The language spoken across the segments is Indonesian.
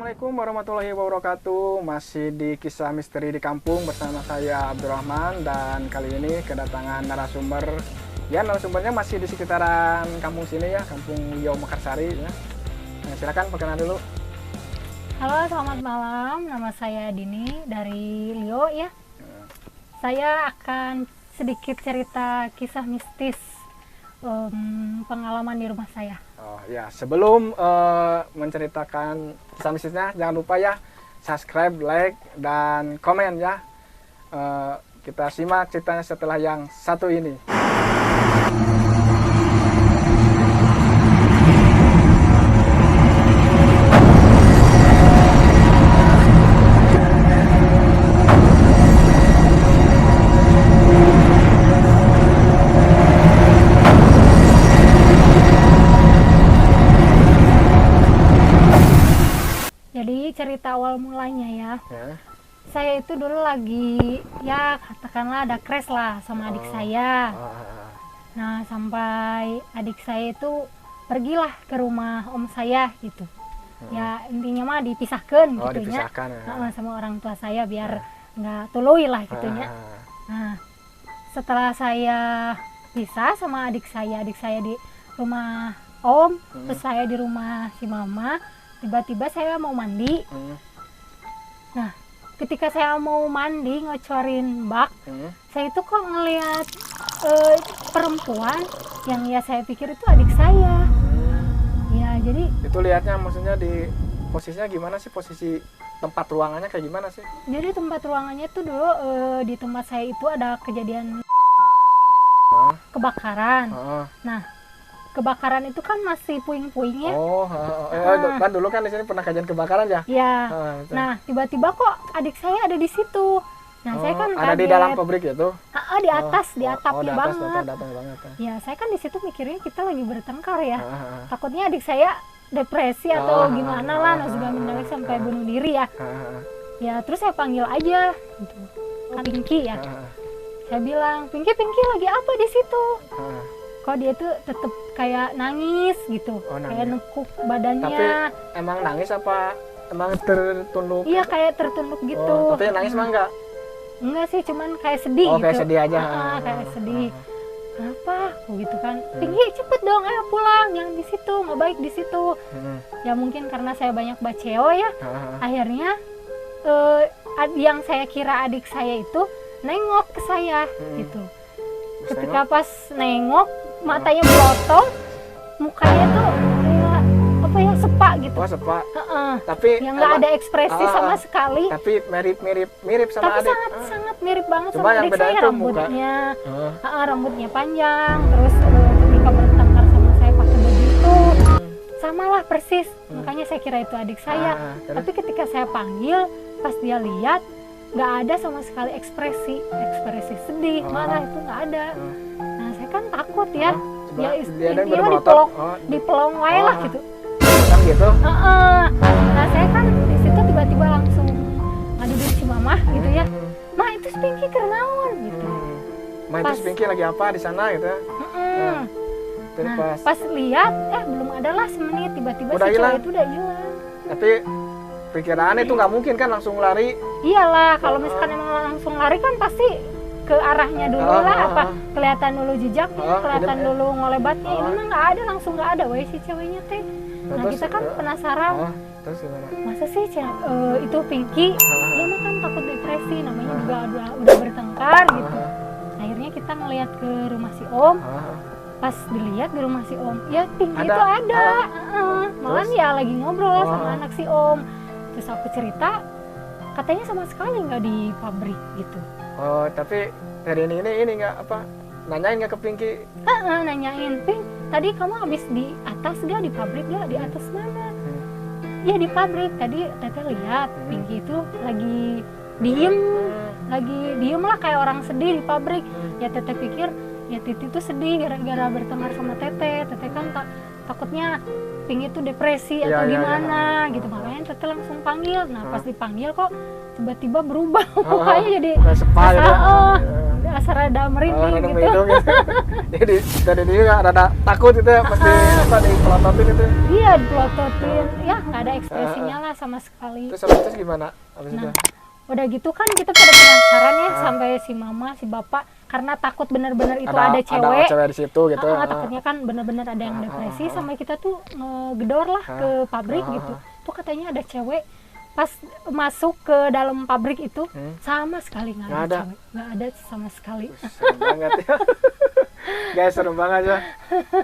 Assalamualaikum warahmatullahi wabarakatuh. Masih di Kisah Misteri di Kampung bersama saya Abdurrahman, dan kali ini kedatangan narasumber. Ya, narasumbernya masih di sekitaran kampung sini ya, Kampung Riau Mekarsari ya. Nah, silakan perkenalan dulu. Halo, selamat malam. Nama saya Dini dari Riau ya. Saya akan sedikit cerita kisah mistis pengalaman di rumah saya. Oh ya, sebelum menceritakan kisah mistisnya, jangan lupa ya subscribe, like, dan komen ya. Kita simak ceritanya setelah yang satu ini. Jadi cerita awal mulanya ya. Saya itu dulu lagi ya katakanlah ada crash lah sama adik saya. Nah, sampai adik saya itu pergilah ke rumah om saya gitu. Ya intinya mah dipisahkan gitu ya. Sama orang tua saya biar nggak tului lah gitunya. Nah, setelah saya pisah sama adik saya di rumah om, terus saya di rumah si mama. Tiba-tiba saya mau mandi. Nah, ketika saya mau mandi ngocorin bak, saya itu kok ngelihat perempuan yang ya saya pikir itu adik saya. Ya, jadi itu lihatnya maksudnya di posisinya gimana sih, posisi tempat ruangannya kayak gimana sih? Jadi tempat ruangannya tuh dulu di tempat saya itu ada kejadian kebakaran. Nah, kebakaran itu kan masih puing-puing ya. Kan dulu kan di sini pernah kejadian kebakaran ya? Iya. Nah, tiba-tiba kok adik saya ada di situ. Nah, saya kan ada kaget. di dalam pabrik itu? Di atas, di atapnya di atas, banget. Ya, saya kan di situ mikirnya kita lagi bertengkar ya. Takutnya adik saya depresi atau gimana lah, nauzubillah sampai bunuh diri ya. Ya, terus saya panggil aja gitu. Pinky ya. Saya bilang, Pinky lagi apa di situ? Kok dia tuh tetep kayak nangis gitu, kayak nekuk badannya. Tapi emang nangis apa emang tertunduk? Iya, kayak tertunduk gitu. Tapi nangis mah enggak? Enggak sih, cuman kayak sedih gitu. Kayak sedih aja. Kayak sedih. Kenapa? Gitu kan. Pinky cepet dong, ayo pulang, jangan di situ, nggak baik di situ. Ya mungkin karena saya banyak baceo ya. Akhirnya yang saya kira adik saya itu nengok ke saya gitu. Ketika pas nengok, matanya blotong, mukanya tuh kayak apa ya, sepak gitu. Sepak. Tapi yang nggak ada ekspresi sama sekali. Tapi mirip sama adik. Tapi sangat mirip banget Cuma sama adik saya. Rambutnya, rambutnya panjang. Terus ketika bertengkar sama saya pakai baju itu, samalah persis. Makanya saya kira itu adik saya. Tapi ketika saya panggil, pas dia lihat, nggak ada sama sekali ekspresi sedih, marah itu nggak ada. Nah, saya kan takut ya. Ya intinya dipelong wae lah gitu. Gitu. Nah, saya kan di situ tiba-tiba langsung ngadu si mama gitu ya. Ma, itu si Pinky kenaon gitu. Ma, itu si Pinky lagi apa di sana gitu ya. Nah, pas lihat belum ada lah semenit, tiba-tiba si cowok itu udah hilang. Tapi pikiran itu nggak mungkin kan langsung lari. Iyalah, kalau misalkan emang langsung lari kan pasti ke arahnya dulu lah, apa kelihatan dulu jejaknya, kelihatan dulu ngolebatnya. Ini mah nggak ada, langsung nggak ada weh si ceweknya teh. Nah, kita kan penasaran. Terus gimana? Masa sih itu Pinky? Dia mah kan takut depresi, namanya juga udah bertengkar gitu. Akhirnya kita ngelihat ke rumah si Om. Pas dilihat di rumah si Om, ya Pinky itu ada. Malah ya lagi ngobrol sama anak si Om. Terus aku cerita, katanya sama sekali nggak di pabrik gitu. Tapi hari ini nggak apa, nanyain nggak ke Pinky? Nanyain, Pink, tadi kamu habis di atas gak, di pabrik gak, di atas mana? Ya di pabrik, tadi Teteh lihat Pinky itu lagi diem lah kayak orang sedih di pabrik. Ya Teteh pikir, ya Titi tuh sedih gara-gara bertengkar sama Teteh. Teteh kan takutnya Pinky itu depresi atau gimana gitu, makanya Teteh langsung panggil. Nah, pas dipanggil kok tiba-tiba berubah mukanya jadi berasa rada merinding rada gitu. merinding gitu. Jadi dari ini nggak rada takut gitu ya pasti apa dipelototin itu. Iya, dipelototin. Ya nggak ada ekspresinya lah sama sekali. Terus habis itu gimana? Habis itu? Nah, udah gitu kan kita pada penasaran ya sampai si mama, si bapak, karena takut bener-bener itu ada cewek. Ada cewek di situ gitu. Takutnya kan bener-bener ada yang depresi, sampai kita tuh ngegedor lah ke pabrik gitu. Tuh katanya ada cewek. Pas masuk ke dalam pabrik itu sama sekali nggak ada cewek, nggak ada sama sekali. Serem banget ya. Guys, serem banget ya.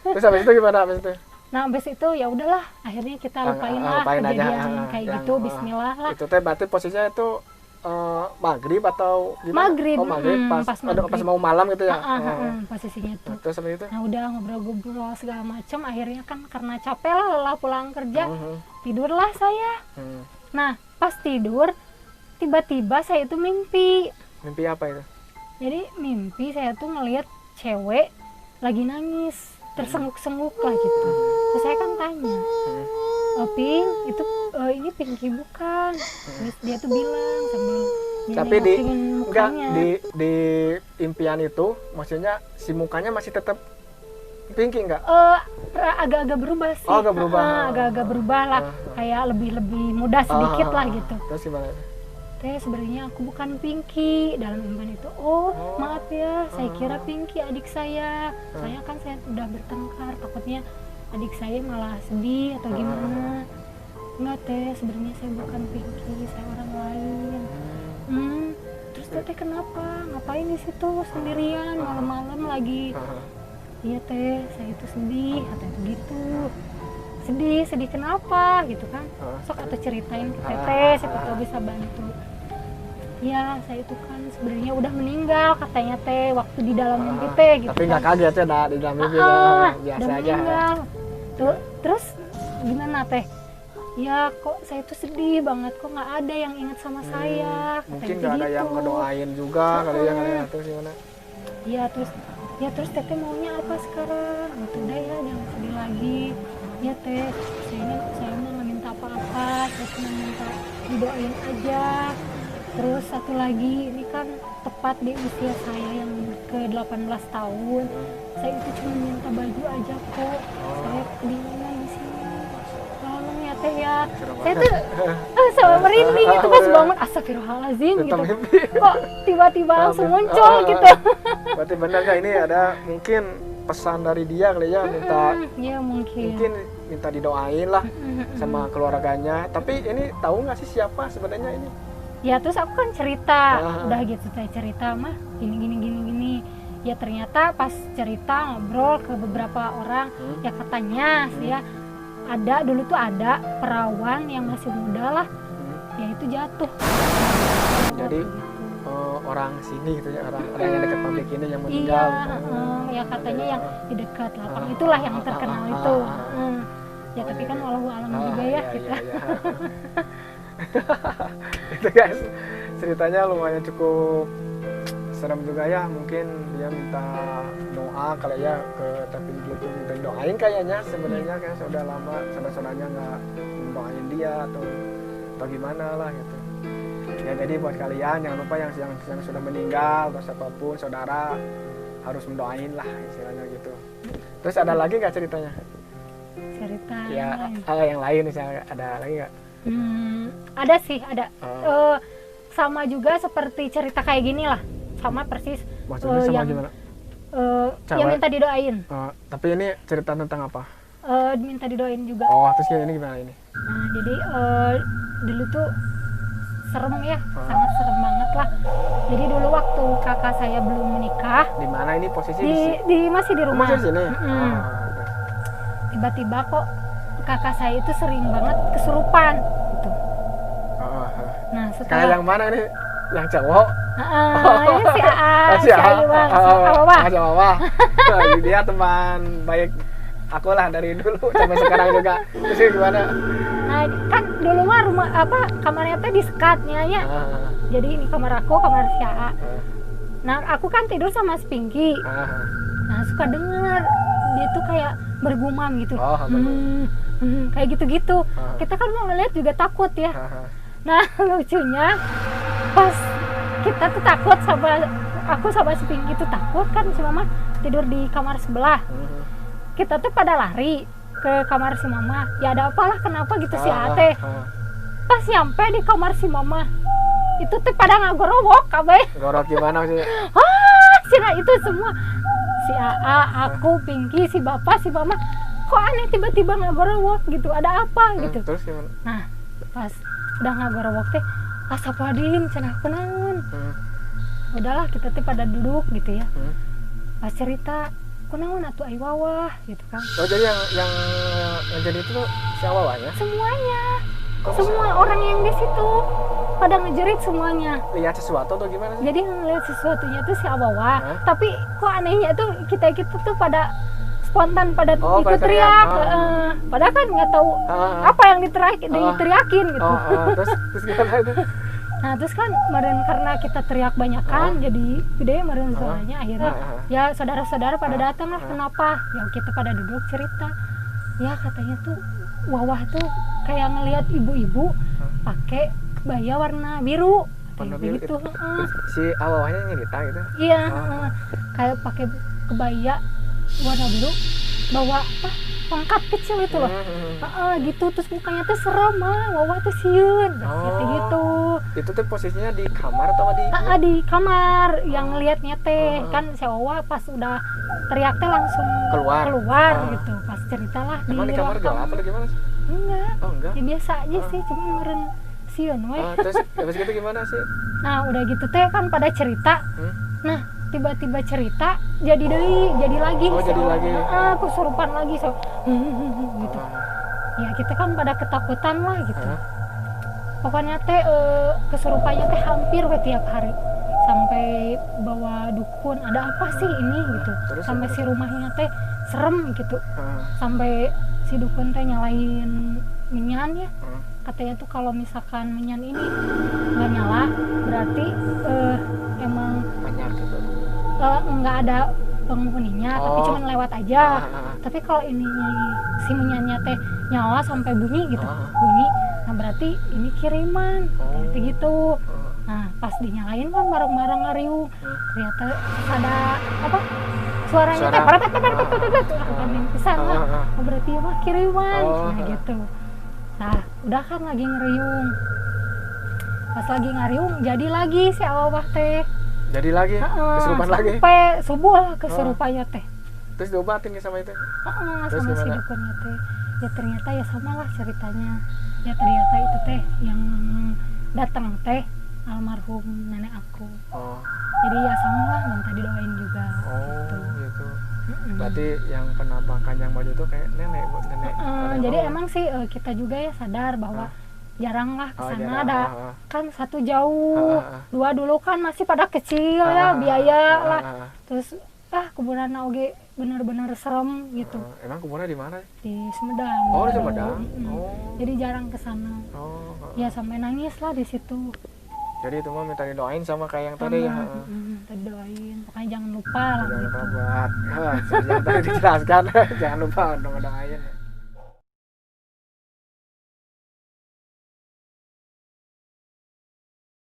Terus habis itu gimana habis itu? Nah, habis itu ya udahlah, akhirnya kita lupain lah kejadian kayak gitu. Bismillah lah. Itu teh berarti posisinya itu maghrib atau gimana? Maghrib. Oh, maghrib pas mau malam gitu ya. Posisinya tuh. Terus seperti itu. Nah, udah ngobrol-ngobrol segala macam, akhirnya kan karena capek lah lelah pulang kerja, tidurlah saya. Nah, pas tidur tiba-tiba saya itu mimpi. Mimpi apa itu? Jadi mimpi saya tuh ngelihat cewek lagi nangis, tersengguk-sengguk lah gitu. Terus saya kan tanya, Pink, itu ini Pinky bukan? Terus dia tuh bilang sambil tapi di impian itu maksudnya si mukanya masih tetap Pinky enggak? Agak-agak berubah sih. Oh, agak berubah. Agak-agak berubah lah, kayak lebih muda sedikit lah gitu. Terus gimana? Teh sebenarnya aku bukan Pinky dalam impian itu. Oh, maaf ya, saya kira Pinky adik saya. Soalnya kan saya udah bertengkar, takutnya adik saya malah sedih atau gimana. Enggak teh, sebenarnya saya bukan Pinky, saya orang lain. Terus teh kenapa? Ngapain di situ sendirian malam-malam lagi? Iya teh, saya itu sedih, katanya gitu. Sedih kenapa gitu kan? Sok atau ceritain ke teteh, siapa tahu bisa bantu. Ya, saya itu kan sebenarnya udah meninggal katanya teh waktu di dalam mimpi teh gitu. Tapi nggak kaget ya di dalam mimpi biasa udah aja. Meninggal. Tuh, terus gimana teh? Ya kok saya tuh sedih banget, kok nggak ada yang ingat sama saya. Mungkin nggak ada yang ngedoain juga kali ya, terus gimana? Iya, terus teteh maunya apa sekarang? Gitu udah ya, jangan sedih lagi. Ya teh, saya mau nggak minta apa-apa, saya cuma minta didoain aja. Terus satu lagi, ini kan tepat di usia saya yang ke 18 tahun. Saya itu cuma minta baju aja kok. Saya kedinginan di sini. Tolong ya teh ya. Saya tuh sama merinding itu pas bangun, astagfirullahaladzim gitu. Kok tiba-tiba langsung muncul gitu. Berarti benar nggak ini ada mungkin pesan dari dia kali ya, ya mungkin minta didoain lah sama keluarganya. Tapi ini tahu nggak sih siapa sebenarnya ini? Ya terus aku kan cerita, udah gitu saya cerita mah gini. Ya ternyata pas cerita ngobrol ke beberapa orang, ya katanya sih ya dulu tuh ada perawan yang masih muda lah, ya itu jatuh. Jadi orang sini gitu ya, orang yang dekat pabrik ini yang meninggal. Iya, ya katanya yang di dekat lapang itulah yang terkenal itu. Ya tapi kan walau alam juga ya kita. Itu guys, ceritanya lumayan cukup serem juga ya. Mungkin dia minta doa kali ya ke tapi gitu, minta doain kayaknya sebenarnya kan sudah lama saudara-saudaranya nggak mendoain dia atau gimana lah gitu. Ya jadi buat kalian jangan lupa yang sudah meninggal atau siapapun saudara harus mendoain lah istilahnya gitu. Terus ada lagi nggak ceritanya? Cerita ya, yang lain misalnya ada lagi nggak? Ada sih, ada. Sama juga seperti cerita kayak gini lah, sama persis. Maksudnya sama yang gimana? Yang minta didoain. Tapi ini cerita tentang apa? Minta didoain juga. Oh, terus ini gimana ini? Nah, jadi dulu tuh serem ya, sangat serem banget lah. Jadi dulu waktu kakak saya belum menikah. Di mana ini posisi? Masih di rumah. Masih di sini. Tiba-tiba kok kakak saya itu sering banget kesurupan gitu. Nah, setelah kayak yang mana nih? Yang cowok? Ini si Aa, si Awa. Dia teman baik aku lah dari dulu sampai sekarang juga. Terus gimana? Nah, kan dulu mah kamarnya teh disekatnya ya. Jadi ini kamar aku, kamar si Aa. Nah, aku kan tidur sama si Pinky. Nah, suka dengar dia tuh kayak bergumam gitu. Kayak gitu-gitu. Kita kan mau ngeliat juga takut ya. Nah, lucunya pas kita tuh takut sama aku sama si Pinky tuh takut kan, si mama tidur di kamar sebelah. Kita tuh pada lari ke kamar si mama. Ya ada apalah kenapa gitu si Ate. Pas nyampe di kamar si mama, itu tuh pada ngagorowok kabeh. Gorok gimana sih? Cina itu semua si AA, aku, Pinky, si bapak, si mama, kok aneh tiba-tiba ngagorowok gitu, ada apa gitu. Terus gimana? Nah pas udah ngagorowok teh asapadin cenah aku naon. Udahlah kita tuh pada duduk gitu ya. Pas cerita kunaon atuh ai wawah gitu kan. Oh jadi yang jadi itu tuh si Awawanya? Semuanya. Semua orang yang di situ pada ngejerit semuanya. Lihat sesuatu atau gimana sih? Jadi ngeliat sesuatunya tuh si Awawa, tapi kok anehnya tuh kita tuh pada spontan pada ikut teriak. Padahal kan nggak tahu apa yang diteriakin gitu. Terus gimana itu? Nah terus kan kemarin karena kita teriak banyak kan, jadi gede kemarin suaranya. Akhirnya ya saudara-saudara pada datang lah. Kenapa? Ya kita pada duduk cerita. Ya katanya tuh Wawah tuh kayak ngelihat ibu-ibu pakai kebaya warna biru. Warna biru gitu. Si Awawanya nyerita gitu? Iya, kayak pakai kebaya warna biru, bawa apa? Tongkat kecil itu loh. Gitu, terus mukanya tuh serem mah, Wawah tuh sieun, gitu. Itu tuh posisinya di kamar atau di? Di kamar, yang ngelihatnya teh kan si Wawah pas udah teriak teh langsung keluar gitu. Pas ceritalah di kamar gelap atau gimana sih? Enggak. Ya biasa aja sih, cuma meren sieun we. Terus habis gitu gimana sih? Nah, udah gitu teh kan pada cerita. Nah, tiba-tiba cerita jadi lagi jadi lagi kesurupan lagi gitu. Ya kita kan pada ketakutan lah gitu. Pokoknya teh kesurupannya teh hampir tiap hari, sampai bawa dukun, ada apa sih ini gitu. Terus sampai si rumahnya teh serem gitu. Sampai si dukun teh nyalain minyan ya. Katanya tuh kalau misalkan minyan ini nggak nyala berarti emang banyak gitu. Nggak ada penghuninya, tapi cuma lewat aja. Tapi kalau ini si minyannya teh nyala sampai bunyi gitu, bunyi, nah berarti ini kiriman, gitu. Nah pas dinyalain kan bareng-bareng ngariung, ternyata ada apa? Suaranya teh orang pisan lah. Oh berarti mah kiriman, nah gitu. Nah udah kan lagi ngeriung, pas lagi ngariung jadi lagi si Awawah teh. Jadi lagi kesurupan lagi sampai subuh lah kesurupannya teh. Terus diobatin sama itu? Sama si dukunnya teh. Ya ternyata ya sama lah ceritanya. Ya ternyata itu teh yang datang teh almarhum nenek aku. Jadi ya sama lah minta didoain juga. Gitu. Berarti yang penampakan yang baju itu kayak nenek. Jadi emang sih kita juga ya sadar bahwa jarang lah kesana, ada kan satu jauh, dua dulu kan masih pada kecil ya biaya lah. Terus kuburan oge bener-bener serem gitu. Emang kuburannya di mana? Di Sumedang. Di Sumedang. Jadi jarang kesana. Ya sampai nangis lah di situ. Jadi itu mah minta didoain sama kayak yang tadi ya. Minta didoain, pokoknya jangan lupa lah. Jangan lupa buat yang tadi dijelaskan, jangan lupa doain.